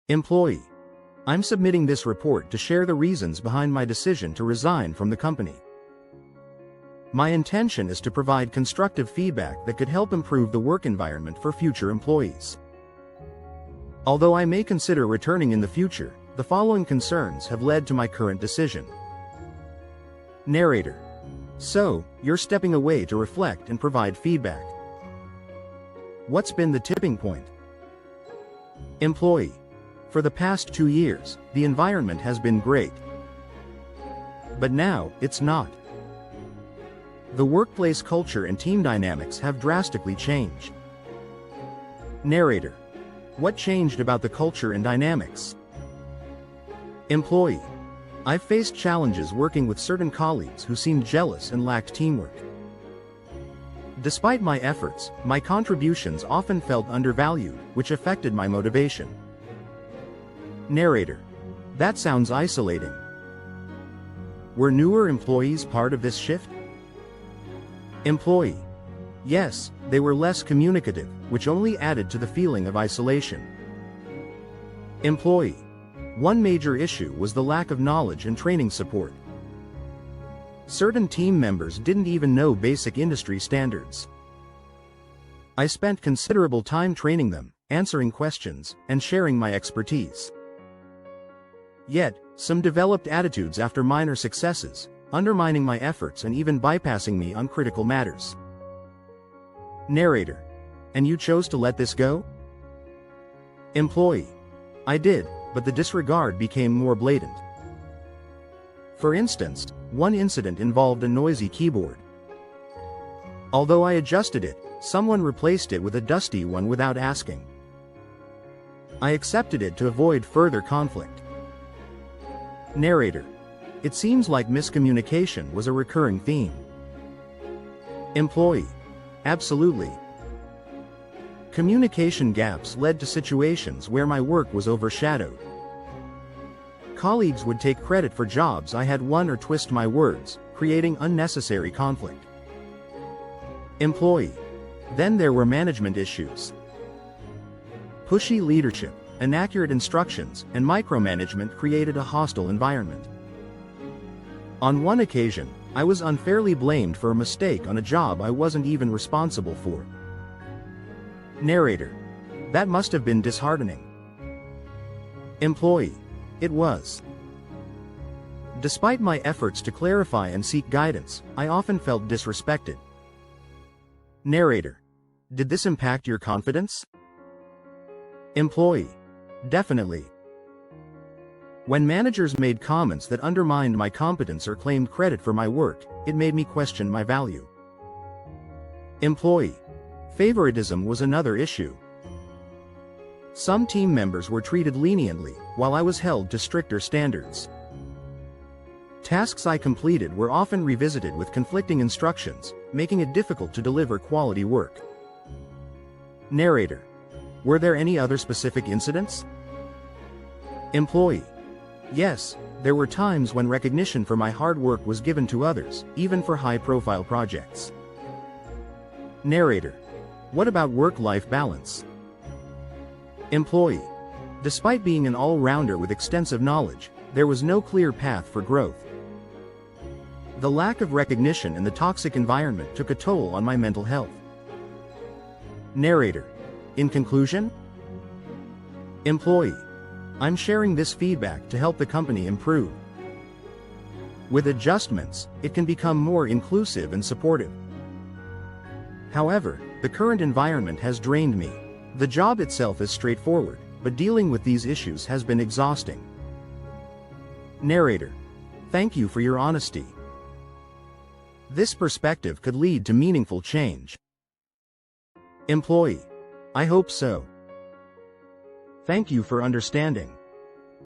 Employee. I'm submitting this report to share the reasons behind my decision to resign from the company. My intention is to provide constructive feedback that could help improve the work environment for future employees. Although I may consider returning in the future, the following concerns have led to my current decision. Narrator. So, you're stepping away to reflect and provide feedback. What's been the tipping point? Employee. For the past 2 years, the environment has been great. But now, it's not. The workplace culture and team dynamics have drastically changed. Narrator. What changed about the culture and dynamics? Employee. I've faced challenges working with certain colleagues who seemed jealous and lacked teamwork. Despite my efforts, my contributions often felt undervalued, which affected my motivation. Narrator. That sounds isolating. Were newer employees part of this shift? Employee. Yes, they were less communicative, which only added to the feeling of isolation. Employee. One major issue was the lack of knowledge and training support. Certain team members didn't even know basic industry standards. I spent considerable time training them, answering questions, and sharing my expertise. Yet, some developed attitudes after minor successes, undermining my efforts and even bypassing me on critical matters. Narrator. And you chose to let this go? Employee. I did, but the disregard became more blatant. For instance, one incident involved a noisy keyboard. Although I adjusted it, someone replaced it with a dusty one without asking. I accepted it to avoid further conflict. Narrator. It seems like miscommunication was a recurring theme. Employee. Absolutely. Communication gaps led to situations where my work was overshadowed. Colleagues would take credit for jobs I had won or twist my words, creating unnecessary conflict. Employee. Then there were management issues. Pushy leadership, inaccurate instructions, and micromanagement created a hostile environment. On one occasion, I was unfairly blamed for a mistake on a job I wasn't even responsible for. Narrator. That must have been disheartening. Employee. It was. Despite my efforts to clarify and seek guidance, I often felt disrespected. Narrator. Did this impact your confidence? Employee. Definitely. When managers made comments that undermined my competence or claimed credit for my work, it made me question my value. Employee. Favoritism was another issue. Some team members were treated leniently, while I was held to stricter standards. Tasks I completed were often revisited with conflicting instructions, making it difficult to deliver quality work. Narrator. Were there any other specific incidents? Employee. Yes, there were times when recognition for my hard work was given to others, even for high-profile projects. Narrator. What about work-life balance? Employee. Despite being an all-rounder with extensive knowledge, there was no clear path for growth. The lack of recognition and the toxic environment took a toll on my mental health. Narrator. In conclusion? Employee. I'm sharing this feedback to help the company improve. With adjustments, it can become more inclusive and supportive. However, the current environment has drained me. The job itself is straightforward, but dealing with these issues has been exhausting. Narrator. Thank you for your honesty. This perspective could lead to meaningful change. Employee. I hope so. Thank you for understanding.